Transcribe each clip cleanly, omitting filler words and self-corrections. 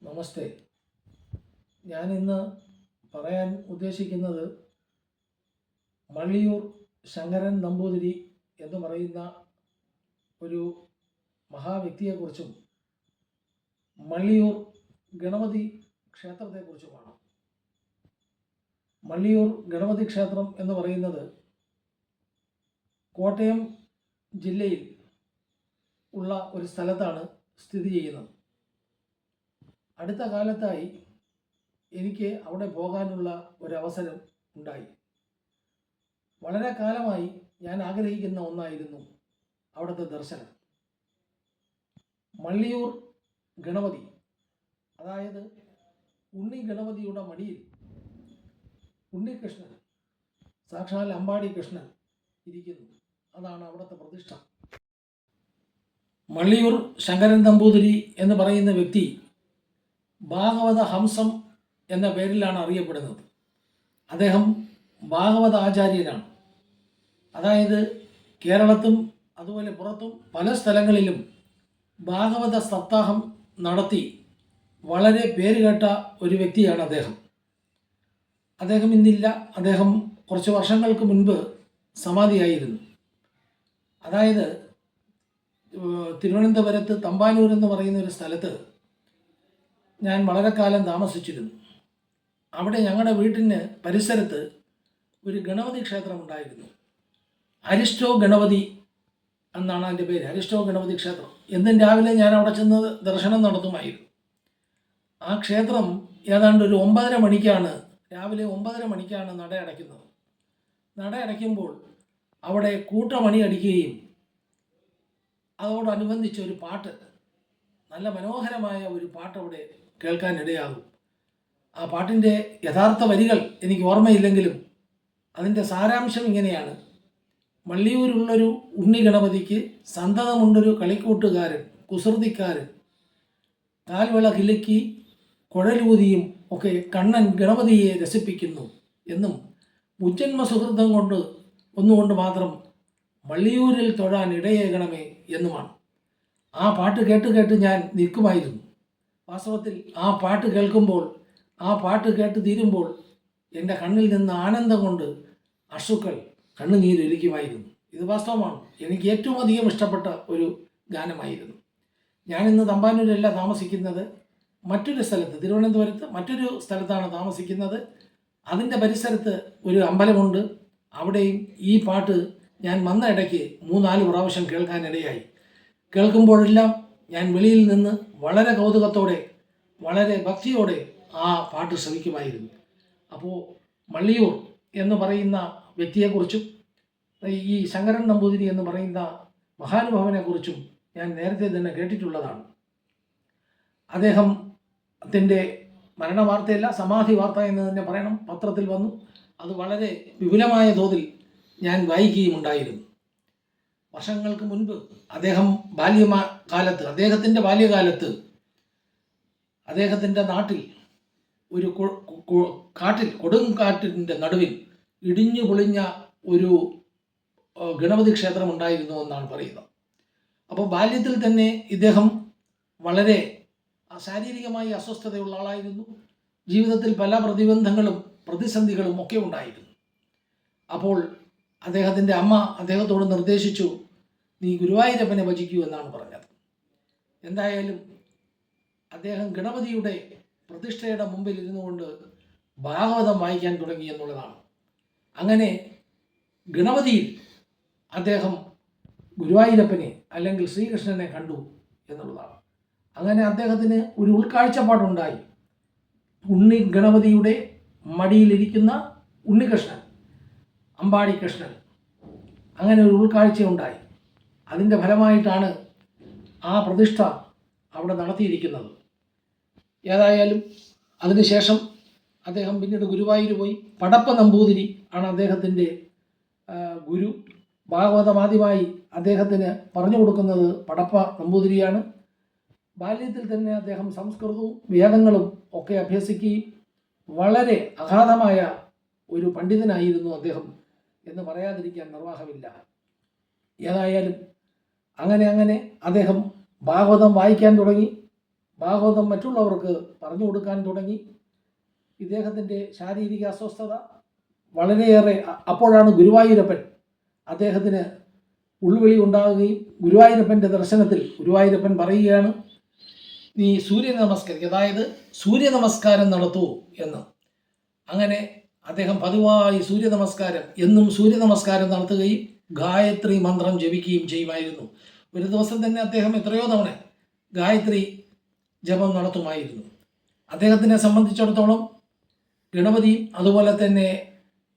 നമസ്തേ. ഞാൻ ഇന്ന് പറയാൻ ഉദ്ദേശിക്കുന്നത് മള്ളിയൂർ ശങ്കരൻ നമ്പൂതിരി എന്ന് പറയുന്ന ഒരു മഹാവ്യക്തിയെക്കുറിച്ചും മള്ളിയൂർ ഗണപതി ക്ഷേത്രത്തെക്കുറിച്ചുമാണ്. മള്ളിയൂർ ഗണപതി ക്ഷേത്രം എന്ന് പറയുന്നത് കോട്ടയം ജില്ലയിൽ ഉള്ള ഒരു സ്ഥലത്താണ് സ്ഥിതി ചെയ്യുന്നത്. അടുത്ത കാലത്തായി എനിക്ക് അവിടെ പോകാനുള്ള ഒരവസരം ഉണ്ടായി. വളരെ കാലമായി ഞാൻ ആഗ്രഹിക്കുന്ന ഒന്നായിരുന്നു അവിടുത്തെ ദർശനം. മള്ളിയൂർ ഗണപതി, അതായത് ഉണ്ണി ഗണപതിയുടെ മടിയിൽ ഉണ്ണികൃഷ്ണൻ, സാക്ഷാൽ അമ്പാടി കൃഷ്ണൻ ഇരിക്കുന്നു. അതാണ് അവിടുത്തെ പ്രതിഷ്ഠ. മള്ളിയൂർ ശങ്കരൻ നമ്പൂതിരി എന്ന് പറയുന്ന വ്യക്തി ഭാഗവത ഹംസം എന്ന പേരിലാണ് അറിയപ്പെടുന്നത്. അദ്ദേഹം ഭാഗവത ആചാര്യനാണ്. അതായത് കേരളത്തും അതുപോലെ പുറത്തും പല സ്ഥലങ്ങളിലും ഭാഗവത സപ്താഹം നടത്തി വളരെ പേരുകേട്ട ഒരു വ്യക്തിയാണ് അദ്ദേഹം. അദ്ദേഹം ഇന്നില്ല. അദ്ദേഹം കുറച്ച് വർഷങ്ങൾക്ക് മുൻപ് സമാധിയായിരുന്നു. അതായത് തിരുവനന്തപുരത്ത് തമ്പാനൂർ എന്ന് പറയുന്ന ഒരു സ്ഥലത്ത് ഞാൻ വളരെ കാലം താമസിച്ചിരുന്നു. അവിടെ ഞങ്ങളുടെ വീട്ടിന് പരിസരത്ത് ഒരു ഗണപതി ക്ഷേത്രം ഉണ്ടായിരുന്നു. അരിസ്റ്റോ ഗണപതി എന്നാണ് അതിൻ്റെ പേര്. അരിസ്റ്റോ ഗണപതി ക്ഷേത്രം. എന്നും രാവിലെ ഞാൻ അവിടെ ചെന്ന് ദർശനം നടത്തുമായിരുന്നു. ആ ക്ഷേത്രം ഏതാണ്ട് ഒരു 9:30 മണിക്കാണ്, രാവിലെ 9:30 മണിക്കാണ് നട അടയ്ക്കുന്നത്. നട അടയ്ക്കുമ്പോൾ അവിടെ കൂട്ടമണി അടിക്കുകയും അതോടനുബന്ധിച്ച് ഒരു പാട്ട്, നല്ല മനോഹരമായ ഒരു പാട്ട് അവിടെ കേൾക്കാനിടയാകും. ആ പാട്ടിൻ്റെ യഥാർത്ഥ വരികൾ എനിക്ക് ഓർമ്മയില്ലെങ്കിലും അതിൻ്റെ സാരാംശം ഇങ്ങനെയാണ്: മള്ളിയൂരുള്ളൊരു ഉണ്ണി ഗണപതിക്ക് സന്തതമുണ്ടൊരു കളിക്കൂട്ടുകാരൻ, കുസൃതിക്കാരൻ, കാൽവിള കിലുക്കി കുഴലൂതിയും ഒക്കെ കണ്ണൻ ഗണപതിയെ രസിപ്പിക്കുന്നു എന്നും മുജ്ജന്മ സുഹൃതം കൊണ്ട് ഒന്നുകൊണ്ട് മാത്രം മള്ളിയൂരിൽ തൊഴാൻ ഇടയേകണമേ എന്നുമാണ്. ആ പാട്ട് കേട്ട് കേട്ട് ഞാൻ നിൽക്കുമായിരുന്നു. വാസ്തവത്തിൽ ആ പാട്ട് കേൾക്കുമ്പോൾ, ആ പാട്ട് കേട്ട് തീരുമ്പോൾ എൻ്റെ കണ്ണിൽ നിന്ന് ആനന്ദം കൊണ്ട് അശ്രുക്കൾ കണ്ണുനീരൊലിക്കുമായിരുന്നു. ഇത് വാസ്തവമാണ്. എനിക്ക് ഏറ്റവും അധികം ഇഷ്ടപ്പെട്ട ഒരു ഗാനമായിരുന്നു. ഞാനിന്ന് തമ്പാനൂരല്ല താമസിക്കുന്നത്, മറ്റൊരു സ്ഥലത്ത്, തിരുവനന്തപുരത്ത് മറ്റൊരു സ്ഥലത്താണ് താമസിക്കുന്നത്. അതിൻ്റെ പരിസരത്ത് ഒരു അമ്പലമുണ്ട്. അവിടെയും ഈ പാട്ട് ഞാൻ വന്ന ഇടയ്ക്ക് 3-4 പ്രാവശ്യം കേൾക്കാനിടയായി. കേൾക്കുമ്പോഴെല്ലാം ഞാൻ വെളിയിൽ നിന്ന് വളരെ കൗതുകത്തോടെ, വളരെ ഭക്തിയോടെ ആ പാട്ട് ശ്രവിക്കുമായിരുന്നു. അപ്പോൾ മള്ളിയൂർ എന്ന് പറയുന്ന വ്യക്തിയെക്കുറിച്ചും ഈ ശങ്കരൻ നമ്പൂതിരി എന്ന് പറയുന്ന മഹാനുഭാവനെക്കുറിച്ചും ഞാൻ നേരത്തെ തന്നെ കേട്ടിട്ടുള്ളതാണ്. അദ്ദേഹത്തിൻ്റെ മരണവാർത്തയല്ല, സമാധി വാർത്ത എന്ന് തന്നെ പറയണം, പത്രത്തിൽ വന്നു. അത് വളരെ വിപുലമായ തോതിൽ ഞാൻ വായിക്കുകയുമുണ്ടായിരുന്നു. വർഷങ്ങൾക്ക് മുൻപ് അദ്ദേഹം അദ്ദേഹത്തിൻ്റെ ബാല്യകാലത്ത് അദ്ദേഹത്തിൻ്റെ നാട്ടിൽ ഒരു കാട്ടിൽ, കൊടുങ്കാറ്റിൻ്റെ നടുവിൽ ഇടിഞ്ഞു പൊളിഞ്ഞ ഒരു ഗണപതി ക്ഷേത്രം ഉണ്ടായിരുന്നു എന്നാണ് പറയുന്നത്. അപ്പോൾ ബാല്യത്തിൽ തന്നെ ഇദ്ദേഹം വളരെ ശാരീരികമായി അസ്വസ്ഥതയുള്ള ആളായിരുന്നു. ജീവിതത്തിൽ പല പ്രതിസന്ധികളും ഒക്കെ ഉണ്ടായിരുന്നു. അപ്പോൾ അദ്ദേഹത്തിൻ്റെ അമ്മ അദ്ദേഹത്തോട് നിർദ്ദേശിച്ചു, നീ ഗുരുവായൂരപ്പനെ ഭജിക്കൂ എന്നാണ് പറഞ്ഞത്. എന്തായാലും അദ്ദേഹം ഗണപതിയുടെ പ്രതിഷ്ഠയുടെ മുമ്പിൽ ഇരുന്നു കൊണ്ട് ഭാഗവതം വായിക്കാൻ തുടങ്ങി എന്നുള്ളതാണ്. അങ്ങനെ ഗണപതിയിൽ അദ്ദേഹം ഗുരുവായൂരപ്പനെ അല്ലെങ്കിൽ ശ്രീകൃഷ്ണനെ കണ്ടു എന്നുള്ളതാണ്. അങ്ങനെ അദ്ദേഹത്തിന് ഒരു ഉൾക്കാഴ്ചപ്പാടുണ്ടായി. ഉണ്ണി ഗണപതിയുടെ മടിയിലിരിക്കുന്ന ഉണ്ണികൃഷ്ണൻ, അമ്പാടി കൃഷ്ണൻ, അങ്ങനെ ഒരു ഉൾക്കാഴ്ചയുണ്ടായി. അതിൻ്റെ ഫലമായിട്ടാണ് ആ പ്രതിഷ്ഠ അവിടെ നടത്തിയിരിക്കുന്നത്. ഏതായാലും അതിനുശേഷം അദ്ദേഹം പിന്നീട് ഗുരുവായൂർ പോയി. പടപ്പ നമ്പൂതിരി ആണ് അദ്ദേഹത്തിൻ്റെ ഗുരു. ഭാഗവതം ആദ്യമായി അദ്ദേഹത്തിന് പറഞ്ഞു കൊടുക്കുന്നത് പടപ്പ നമ്പൂതിരിയാണ്. ബാല്യത്തിൽ തന്നെ അദ്ദേഹം സംസ്കൃതവും വേദങ്ങളും ഒക്കെ അഭ്യസിക്കുകയും വളരെ അഗാധമായ ഒരു പണ്ഡിതനായിരുന്നു അദ്ദേഹം എന്ന് പറയാതിരിക്കാൻ നിർവാഹമില്ല. ഏതായാലും അങ്ങനെ അദ്ദേഹം ഭാഗവതം വായിക്കാൻ തുടങ്ങി. ഭാഗവതം മറ്റുള്ളവർക്ക് പറഞ്ഞു കൊടുക്കാൻ തുടങ്ങി. ഇദ്ദേഹത്തിൻ്റെ ശാരീരിക അസ്വസ്ഥത വളരെയേറെ, അപ്പോഴാണ് ഗുരുവായൂരപ്പൻ അദ്ദേഹത്തിന് ഉൾവിളി ഉണ്ടാകുകയും ഗുരുവായൂരപ്പൻ്റെ ദർശനത്തിൽ ഗുരുവായൂരപ്പൻ പറയുകയാണ്, നീ സൂര്യ നമസ്കരിക്കുക, അതായത് സൂര്യ നമസ്കാരം നടത്തൂ എന്ന്. അങ്ങനെ അദ്ദേഹം പതിവായി സൂര്യ നമസ്കാരം, എന്നും സൂര്യ നമസ്കാരം നടത്തുകയും ഗായത്രി മന്ത്രം ജപിക്കുകയും ചെയ്യുമായിരുന്നു. ഒരു ദിവസം തന്നെ അദ്ദേഹം എത്രയോ തവണ ഗായത്രി ജപം നടത്തുമായിരുന്നു. അദ്ദേഹത്തിനെ സംബന്ധിച്ചിടത്തോളം ഗണപതിയും അതുപോലെ തന്നെ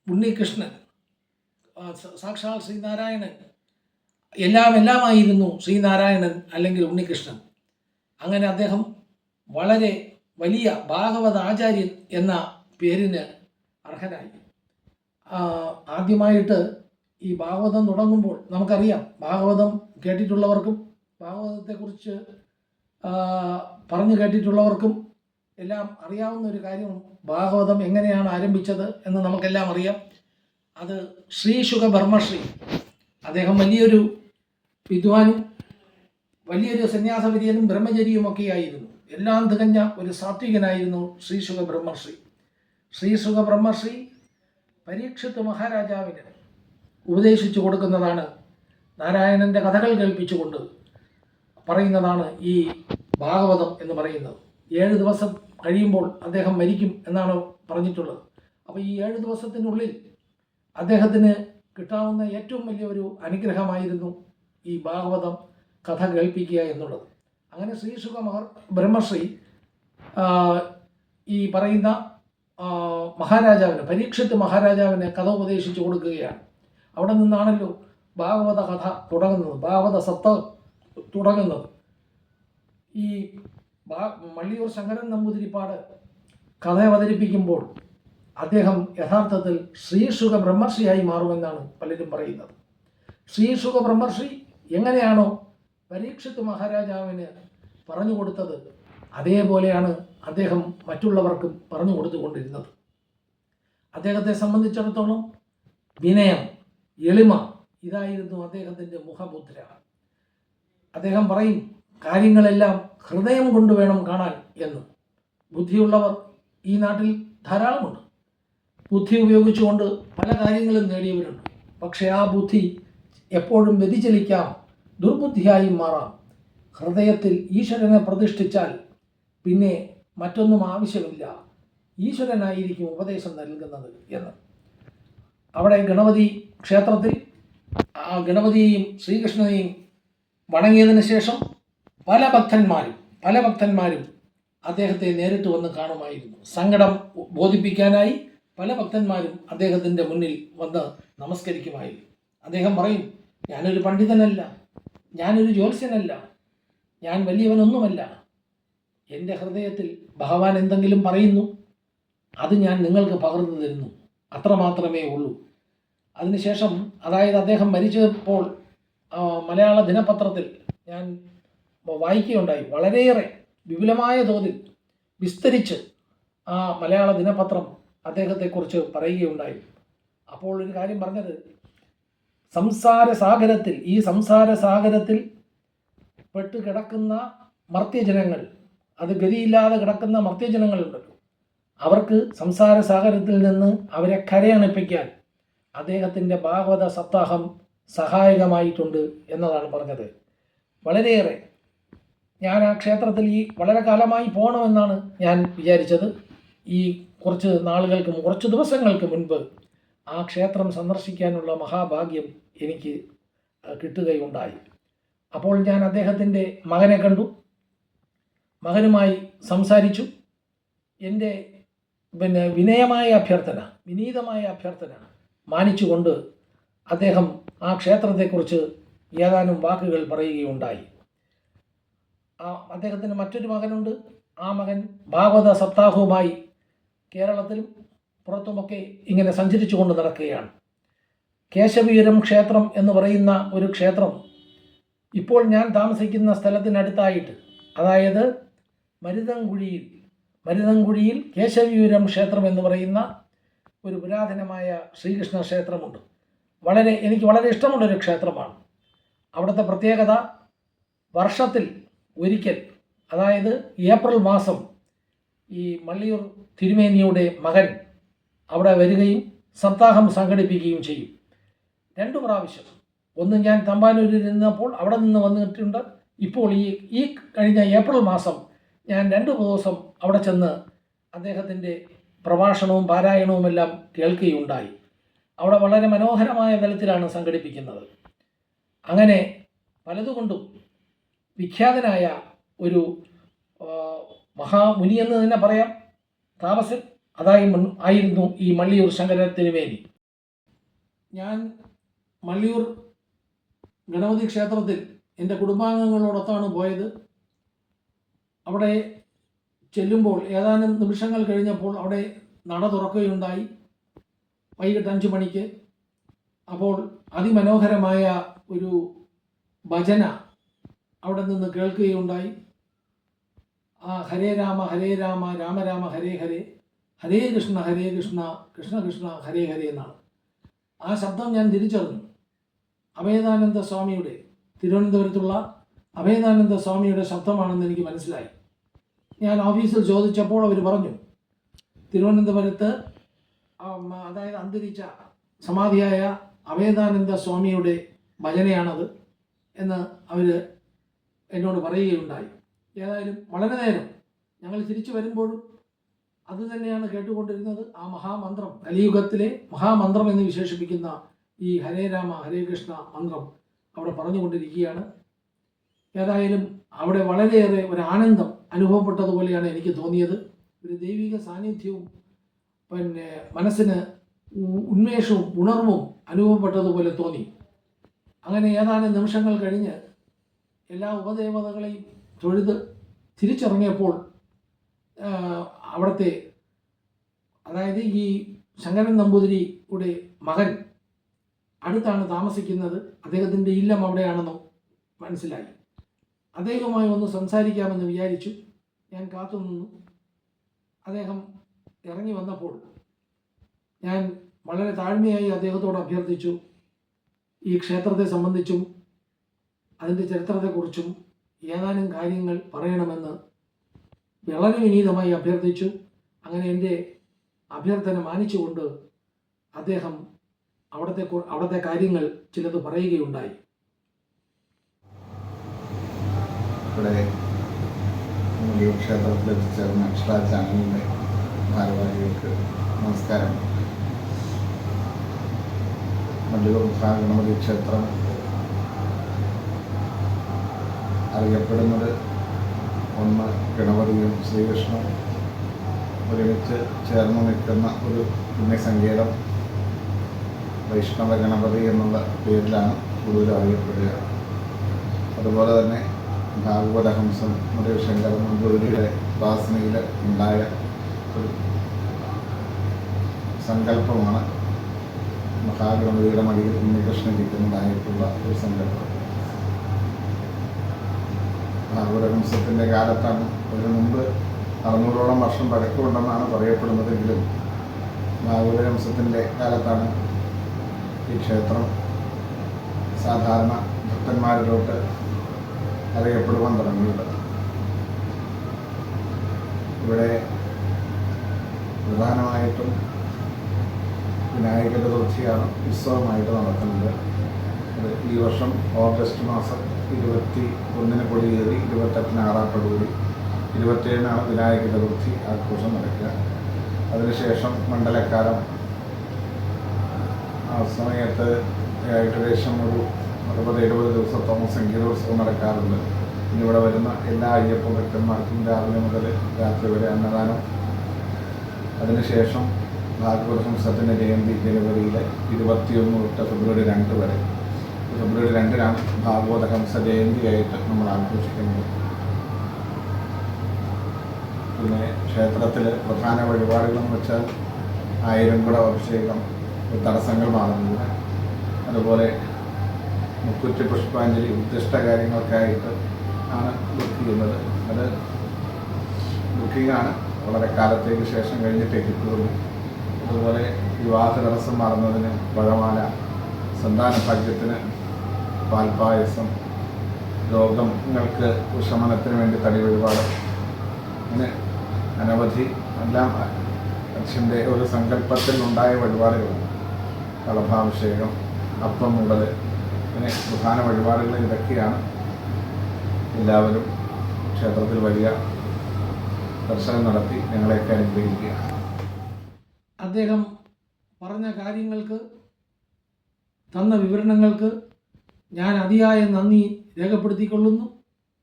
ഉണ്ണികൃഷ്ണൻ, സാക്ഷാൽ ശ്രീനാരായണൻ, എല്ലാമായിരുന്നു ശ്രീനാരായണൻ അല്ലെങ്കിൽ ഉണ്ണികൃഷ്ണൻ. അങ്ങനെ അദ്ദേഹം വളരെ വലിയ ഭാഗവത ആചാര്യൻ എന്ന പേരിന് അർഹനായി. ആദ്യമായിട്ട് ഈ ഭാഗവതം തുടങ്ങുമ്പോൾ നമുക്കറിയാം, ഭാഗവതം കേട്ടിട്ടുള്ളവർക്കും ഭാഗവതത്തെക്കുറിച്ച് പറഞ്ഞു കേട്ടിട്ടുള്ളവർക്കും എല്ലാം അറിയാവുന്ന ഒരു കാര്യം, ഭാഗവതം എങ്ങനെയാണ് ആരംഭിച്ചത് എന്ന് നമുക്കെല്ലാം അറിയാം. അത് ശ്രീ ശുക ബ്രഹ്മശ്രീ, അദ്ദേഹം വലിയൊരു വിദ്വാനും വലിയൊരു സന്യാസവര്യനും ബ്രഹ്മചരിയുമൊക്കെയായിരുന്നു. എല്ലാം തികഞ്ഞ ഒരു സാത്വികനായിരുന്നു ശ്രീ ശുക ബ്രഹ്മശ്രീ. ശ്രീ ശുക ബ്രഹ്മശ്രീ പരീക്ഷിത്ത് മഹാരാജാവിന് ഉപദേശിച്ചു കൊടുക്കുന്നതാണ്, നാരായണൻ്റെ കഥകൾ കേൾപ്പിച്ചുകൊണ്ട് പറയുന്നതാണ് ഈ ഭാഗവതം എന്ന് പറയുന്നത്. 7 ദിവസം കഴിയുമ്പോൾ അദ്ദേഹം മരിക്കും എന്നാണ് പറഞ്ഞിട്ടുള്ളത്. അപ്പോൾ ഈ 7 ദിവസത്തിനുള്ളിൽ അദ്ദേഹത്തിന് കിട്ടാവുന്ന ഏറ്റവും വലിയ ഒരു അനുഗ്രഹമായിരുന്നു ഈ ഭാഗവതം കഥ കേൾപ്പിക്കുക എന്നുള്ളത്. അങ്ങനെ ശ്രീ ശുക ബ്രഹ്മശ്രീ ഈ പറയുന്ന മഹാരാജാവിന്, പരീക്ഷിത്ത് മഹാരാജാവിന് കഥ ഉപദേശിച്ചു കൊടുക്കുകയാണ്. അവിടെ നിന്നാണല്ലോ ഭാഗവത കഥ തുടങ്ങുന്നത്, ഭാഗവത സത്ത തുടങ്ങുന്നത്. ഈ മള്ളിയൂർ ശങ്കരൻ നമ്പൂതിരിപ്പാട് കഥ അവതരിപ്പിക്കുമ്പോൾ അദ്ദേഹം യഥാർത്ഥത്തിൽ ശ്രീ ശുക ബ്രഹ്മർഷിയായി മാറുമെന്നാണ് പലരും പറയുന്നത്. ശ്രീ ശുക ബ്രഹ്മർഷി എങ്ങനെയാണോ പരീക്ഷിത്ത് മഹാരാജാവിന് പറഞ്ഞു കൊടുത്തത്, അതേപോലെയാണ് അദ്ദേഹം മറ്റുള്ളവർക്കും പറഞ്ഞു കൊടുത്തുകൊണ്ടിരുന്നത്. അദ്ദേഹത്തെ സംബന്ധിച്ചിടത്തോളം വിനയം, എളിമ, ഇതായിരുന്നു അദ്ദേഹത്തിൻ്റെ മുഖമുദ്ര. അദ്ദേഹം പറയും, കാര്യങ്ങളെല്ലാം ഹൃദയം കൊണ്ട് വേണം കാണാൻ എന്ന്. ബുദ്ധിയുള്ളവർ ഈ നാട്ടിൽ ധാരാളമുണ്ട്. ബുദ്ധി ഉപയോഗിച്ചുകൊണ്ട് പല കാര്യങ്ങളും നേടിയവരുണ്ട്. പക്ഷേ ആ ബുദ്ധി എപ്പോഴും വ്യതിചലിക്കാം, ദുർബുദ്ധിയായി മാറാം. ഹൃദയത്തിൽ ഈശ്വരനെ പ്രതിഷ്ഠിച്ചാൽ പിന്നെ മറ്റൊന്നും ആവശ്യമില്ല, ഈശ്വരനായിരിക്കും ഉപദേശം നൽകുന്നത് എന്ന്. അവിടെ ഗണപതി ക്ഷേത്രത്തിൽ ആ ഗണപതിയെയും ശ്രീകൃഷ്ണനെയും വണങ്ങിയതിന് ശേഷം പല ഭക്തന്മാരും അദ്ദേഹത്തെ നേരിട്ട് വന്ന് കാണുമായിരുന്നു. സങ്കടം ബോധിപ്പിക്കാനായി പല ഭക്തന്മാരും അദ്ദേഹത്തിൻ്റെ മുന്നിൽ വന്ന് നമസ്കരിക്കുമായിരുന്നു. അദ്ദേഹം പറയും, ഞാനൊരു പണ്ഡിതനല്ല, ഞാനൊരു ജ്യോത്സ്യനല്ല, ഞാൻ വലിയവനൊന്നുമല്ല. എൻ്റെ ഹൃദയത്തിൽ ഭഗവാൻ എന്തെങ്കിലും പറയുന്നു, അത് ഞാൻ നിങ്ങൾക്ക് പകർന്നു തരുന്നു, അത്രമാത്രമേ ഉള്ളൂ. അതിനുശേഷം, അതായത് അദ്ദേഹം മരിച്ചപ്പോൾ മലയാള ദിനപത്രത്തിൽ ഞാൻ വായിക്കുകയുണ്ടായി. വളരെയേറെ വിപുലമായ തോതിൽ വിസ്തരിച്ച് ആ മലയാള ദിനപത്രം അദ്ദേഹത്തെക്കുറിച്ച് പറയുകയുണ്ടായി. അപ്പോൾ ഒരു കാര്യം പറഞ്ഞത്, ഈ സംസാര സാഗരത്തിൽ പെട്ട് കിടക്കുന്ന മർത്യജനങ്ങൾ, അത് ഗതിയില്ലാതെ കിടക്കുന്ന മർത്യജനങ്ങളുണ്ടല്ലോ, അവർക്ക് സംസാര സാഗരത്തിൽ നിന്ന് അവരെ കരയണിപ്പിക്കാൻ അദ്ദേഹത്തിൻ്റെ ഭാഗവത സപ്താഹം സഹായകമായിട്ടുണ്ട് എന്നതാണ് പറഞ്ഞത്. വളരെയേറെ ഞാൻ ആ ക്ഷേത്രത്തിൽ വളരെ കാലമായി പോകണമെന്നാണ് ഞാൻ വിചാരിച്ചത്. ഈ കുറച്ച് ദിവസങ്ങൾക്ക് മുൻപ് ആ ക്ഷേത്രം സന്ദർശിക്കാനുള്ള മഹാഭാഗ്യം എനിക്ക് കിട്ടുകയുണ്ടായി. അപ്പോൾ ഞാൻ അദ്ദേഹത്തിൻ്റെ മകനെ കണ്ടു, മകനുമായി സംസാരിച്ചു. എൻ്റെ വിനീതമായ അഭ്യർത്ഥന മാനിച്ചുകൊണ്ട് അദ്ദേഹം ആ ക്ഷേത്രത്തെക്കുറിച്ച് ഏതാനും വാക്കുകൾ പറയുകയുണ്ടായി. അദ്ദേഹത്തിന് മറ്റൊരു മകനുണ്ട്. ആ മകൻ ഭാഗവത സപ്താഹവുമായി കേരളത്തിലും പുറത്തുമൊക്കെ ഇങ്ങനെ സഞ്ചരിച്ചു കൊണ്ട് നടക്കുകയാണ്. കേശവീരം ക്ഷേത്രം എന്ന് പറയുന്ന ഒരു ക്ഷേത്രം ഇപ്പോൾ ഞാൻ താമസിക്കുന്ന സ്ഥലത്തിനടുത്തായിട്ട്, അതായത് മരുതൻകുഴിയിൽ കേശവീരം ക്ഷേത്രം എന്ന് പറയുന്ന ഒരു പുരാതനമായ ശ്രീകൃഷ്ണ ക്ഷേത്രമുണ്ട്. എനിക്ക് വളരെ ഇഷ്ടമുള്ളൊരു ക്ഷേത്രമാണ്. അവിടുത്തെ പ്രത്യേകത, വർഷത്തിൽ ഒരിക്കൽ, അതായത് ഏപ്രിൽ മാസം ഈ മള്ളിയൂർ തിരുമേനിയുടെ മകൻ അവിടെ വരികയും സപ്താഹം സംഘടിപ്പിക്കുകയും ചെയ്യും. 2 പ്രാവശ്യം. ഒന്ന് ഞാൻ തമ്പാനൂരിൽ നിന്നപ്പോൾ അവിടെ നിന്ന് വന്നിട്ടുണ്ട്. ഇപ്പോൾ ഈ കഴിഞ്ഞ ഏപ്രിൽ മാസം ഞാൻ 2 ദിവസം അവിടെ ചെന്ന് അദ്ദേഹത്തിൻ്റെ പ്രഭാഷണവും പാരായണവുമെല്ലാം കേൾക്കുകയുണ്ടായി. അവിടെ വളരെ മനോഹരമായ തലത്തിലാണ് സംഘടിപ്പിക്കുന്നത്. അങ്ങനെ പലതുകൊണ്ടും വിഖ്യാതനായ ഒരു മഹാമുനി എന്ന് തന്നെ പറയാം, താമസൻ ആയിരുന്നു ഈ മള്ളിയൂർ ശങ്കര തിരുമേനി. ഞാൻ മള്ളിയൂർ ഗണപതി ക്ഷേത്രത്തിൽ എൻ്റെ കുടുംബാംഗങ്ങളോടൊത്താണ് പോയത്. അവിടെ ചെല്ലുമ്പോൾ ഏതാനും നിമിഷങ്ങൾ കഴിഞ്ഞപ്പോൾ അവിടെ നട തുറക്കുകയുണ്ടായി, വൈകിട്ട് 5 മണിക്ക്. അപ്പോൾ അതിമനോഹരമായ ഒരു ഭജന അവിടെ നിന്ന് കേൾക്കുകയുണ്ടായി. ഹരേ രാമ രാമ രാമ ഹരേ ഹരേ, ഹരേ കൃഷ്ണ കൃഷ്ണ കൃഷ്ണ ഹരേ ഹരേ എന്നാണ്. ആ ശബ്ദം ഞാൻ തിരിച്ചറിഞ്ഞു. അഭേദാനന്ദ സ്വാമിയുടെ, തിരുവനന്തപുരത്തുള്ള അഭേദാനന്ദ സ്വാമിയുടെ ശബ്ദമാണെന്ന് എനിക്ക് മനസ്സിലായി. ഞാൻ ഓഫീസിൽ ചോദിച്ചപ്പോൾ അവർ പറഞ്ഞു, തിരുവനന്തപുരത്ത് അതായത് അന്തരിച്ച സമാധിയായ അഭേദാനന്ദ സ്വാമിയുടെ ഭജനയാണത് എന്ന് അവർ എന്നോട് പറയുകയുണ്ടായി. ഏതായാലും വളരെ നേരം ഞങ്ങൾ തിരിച്ചു വരുമ്പോഴും അതുതന്നെയാണ് കേട്ടുകൊണ്ടിരുന്നത്. ആ മഹാമന്ത്രം, കലിയുഗത്തിലെ മഹാമന്ത്രം എന്ന് വിശേഷിപ്പിക്കുന്ന ഈ ഹരേ രാമ ഹരേ കൃഷ്ണ മന്ത്രം അവിടെ പറഞ്ഞുകൊണ്ടിരിക്കുകയാണ്. ഏതായാലും അവിടെ വളരെയേറെ ഒരു ആനന്ദം അനുഭവപ്പെട്ടതുപോലെയാണ് എനിക്ക് തോന്നിയത്. ഒരു ദൈവിക സാന്നിധ്യവും മനസ്സിന് ഉന്മേഷവും ഉണർവും അനുഭവപ്പെട്ടതുപോലെ തോന്നി. അങ്ങനെ ഏതാനും നിമിഷങ്ങൾ കഴിഞ്ഞ് എല്ലാ ഉപദേവതകളെയും തൊഴുത് തിരിച്ചിറങ്ങിയപ്പോൾ അവിടുത്തെ, അതായത് ഈ ശങ്കരൻ നമ്പൂതിരിയുടെ മകൻ അടുത്താണ് താമസിക്കുന്നത്, അദ്ദേഹത്തിൻ്റെ ഇല്ലം അവിടെയാണെന്നും മനസ്സിലായി. അദ്ദേഹവുമായി ഒന്ന് സംസാരിക്കാമെന്ന് വിചാരിച്ചു. ഞാൻ കാത്തുനിന്നു. അദ്ദേഹം ഇറങ്ങി വന്നപ്പോൾ ഞാൻ വളരെ താഴ്മയായി അദ്ദേഹത്തോട് അഭ്യർത്ഥിച്ചു, ഈ ക്ഷേത്രത്തെ സംബന്ധിച്ചും അതിൻ്റെ ചരിത്രത്തെക്കുറിച്ചും ഏതാനും കാര്യങ്ങൾ പറയണമെന്ന് വളരെ വിനീതമായി അഭ്യർത്ഥിച്ചു. അങ്ങനെ എൻ്റെ അഭ്യർത്ഥന മാനിച്ചുകൊണ്ട് അദ്ദേഹം അവിടുത്തെ കാര്യങ്ങൾ ചിലത് പറയുകയുണ്ടായി. ഇവിടെ മള്ളിയൂർ ക്ഷേത്രത്തിൽ എത്തിച്ചേർന്ന അക്ഷര ചാനലിൻ്റെ ഭാരവാഹികൾക്ക് നമസ്കാരം. മള്ളിയൂർ മഹാഗണപതി ക്ഷേത്രം അറിയപ്പെടുന്നത് ഒന്ന് ഗണപതിയും ശ്രീകൃഷ്ണനും ഒരുമിച്ച് ചേർന്ന് നിൽക്കുന്ന ഒരു പുണ്യസങ്കേതം, വൈഷ്ണവ ഗണപതി എന്നുള്ള പേരിലാണ് കൂടുതൽ അറിയപ്പെടുക. അതുപോലെ തന്നെ ഭാഗവതഹംസം ശങ്കര നമ്പൂതിരിയുടെ ഉപാസനയിൽ ഉണ്ടായ ഒരു സങ്കല്പമാണ് മഹാഗണപതിയുടെ മടിയിൽ ഉണ്ണികൃഷ്ണൻ ഇരിക്കുന്നതായിട്ടുള്ള ഒരു സങ്കല്പം. ഭാഗവതഹംസത്തിൻ്റെ കാലത്താണ്, അതിനു മുമ്പ് 600ഓളം വർഷം പഴക്കമുണ്ടെന്നാണ് പറയപ്പെടുന്നതെങ്കിലും ഭാഗവതഹംസത്തിൻ്റെ കാലത്താണ് ഈ ക്ഷേത്രം സാധാരണ ഭക്തന്മാരിലോട്ട് അറിയപ്പെടുവാൻ തുടങ്ങിയത്. ഇവിടെ പ്രധാനമായിട്ടും വിനായക ചതുർത്ഥിയാണ് ഉത്സവമായിട്ട് നടക്കുന്നത്. ഈ വർഷം ഓഗസ്റ്റ് മാസം 21-ന് കൊടിയേറി 28-ന് ആറാട്ടുകൂടി, 27-നാണ് വിനായക ചതുർത്ഥി ആഘോഷം നടക്കുക. അതിനുശേഷം മണ്ഡലക്കാലം, ആ സമയത്ത് ഏകദേശം ഒരു 60-70 ദിവസത്തോളം സംഗീതോത്സവം നടക്കാറുണ്ട്. ഇന്നിവിടെ വരുന്ന എല്ലാ അയ്യപ്പ ഭക്തന്മാർക്കും രാവിലെ മുതൽ രാത്രി വരെ അന്നദാനം. അതിനുശേഷം ഭാഗവതഹംസത്തിൻ്റെ ജയന്തി ജനുവരിയിൽ 21 തൊട്ട് ഫെബ്രുവരി 2 വരെ. ഫെബ്രുവരി 2-നാണ് ഭാഗവതഹംസ ജയന്തിയായിട്ട് നമ്മൾ ആഘോഷിക്കുന്നത്. പിന്നെ ക്ഷേത്രത്തിൽ പ്രധാന വഴിപാടുകളെന്ന് വെച്ചാൽ 1000 കുട അഭിഷേകം, തടസ്സങ്ങൾ മാറുന്നത്, അതുപോലെ മുക്കുറ്റി പുഷ്പാഞ്ജലി, ഉദ്ദിഷ്ട കാര്യങ്ങൾക്കായിട്ട് ആണ് ബുക്ക് ചെയ്യുന്നത്. അത് ബുക്കിംഗാണ്, വളരെ കാലത്തേക്ക് ശേഷം കഴിഞ്ഞിട്ടേ കിട്ടുള്ളൂ. അതുപോലെ വിവാഹ തടസ്സം മാറുന്നതിന് പഴമാല, സന്താന ഭാഗ്യത്തിന് പാൽപ്പായസം, രോഗങ്ങൾക്ക് ഉപശമനത്തിന് വേണ്ടി തടി വഴിപാട്, അങ്ങനെ അനവധി എല്ലാം അച്ഛൻ്റെ ഒരു സങ്കല്പത്തിൽ ഉണ്ടായ വഴിപാടുകളാണ്. കളഭാഭിഷേകം, അപ്പം മുടൽ, അങ്ങനെ പ്രധാന വഴിപാടുകൾ ഇതൊക്കെയാണ്. എല്ലാവരും ക്ഷേത്രത്തിൽ വലിയ ദർശനം നടത്തി ഞങ്ങളെയൊക്കെ അനുഗ്രഹിക്കുകയാണ്. അദ്ദേഹം പറഞ്ഞ കാര്യങ്ങൾക്ക്, തന്ന വിവരണങ്ങൾക്ക് ഞാൻ അതിയായ നന്ദി രേഖപ്പെടുത്തിക്കൊള്ളുന്നു.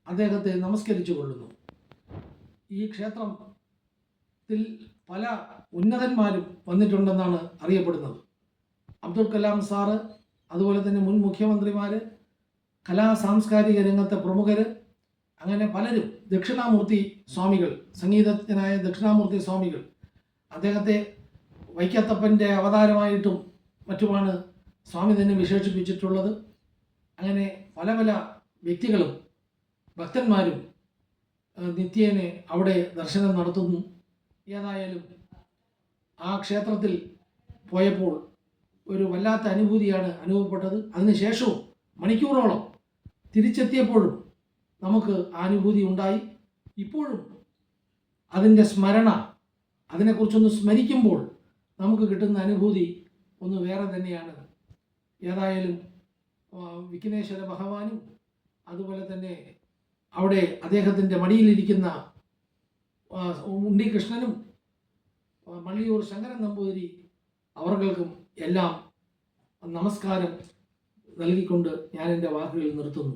അദ്ദേഹത്തെ നമസ്കരിച്ചു കൊള്ളുന്നു. ഈ ക്ഷേത്രത്തിൽ പല ഉന്നതന്മാരും വന്നിട്ടുണ്ടെന്നാണ് അറിയപ്പെടുന്നത്. അബ്ദുൽ കലാം സാറ്, അതുപോലെ തന്നെ മുൻ മുഖ്യമന്ത്രിമാർ, കലാ സാംസ്കാരിക രംഗത്തെ പ്രമുഖർ, അങ്ങനെ പലരും, ദക്ഷിണാമൂർത്തി സ്വാമികൾ, സംഗീതജ്ഞനായ ദക്ഷിണാമൂർത്തി സ്വാമികൾ, അദ്ദേഹത്തെ വൈക്കത്തപ്പൻ്റെ അവതാരമായിട്ടും മറ്റുമാണ് സ്വാമി തന്നെ വിശേഷിപ്പിച്ചിട്ടുള്ളത്. അങ്ങനെ പല പല വ്യക്തികളും ഭക്തന്മാരും നിത്യേനെ അവിടെ ദർശനം നടത്തുന്നു. ഏതായാലും ആ ക്ഷേത്രത്തിൽ പോയപ്പോൾ ഒരു വല്ലാത്ത അനുഭൂതിയാണ് അനുഭവപ്പെട്ടത്. അതിനുശേഷവും മണിക്കൂറോളം തിരിച്ചെത്തിയപ്പോഴും നമുക്ക് ആ അനുഭൂതി ഉണ്ടായി. ഇപ്പോഴും അതിൻ്റെ സ്മരണ, അതിനെക്കുറിച്ചൊന്ന് സ്മരിക്കുമ്പോൾ നമുക്ക് കിട്ടുന്ന അനുഭൂതി ഒന്ന് വേറെ തന്നെയാണ്. ഏതായാലും വിഘ്നേശ്വര ഭഗവാനും അതുപോലെ തന്നെ അവിടെ അദ്ദേഹത്തിൻ്റെ മടിയിലിരിക്കുന്ന ഉണ്ണികൃഷ്ണനും മള്ളിയൂർ ശങ്കരൻ നമ്പൂതിരി അവർക്കും എല്ലാം നമസ്കാരം നൽകിക്കൊണ്ട് ഞാൻ എൻ്റെ വാക്കുകൾ നിർത്തുന്നു.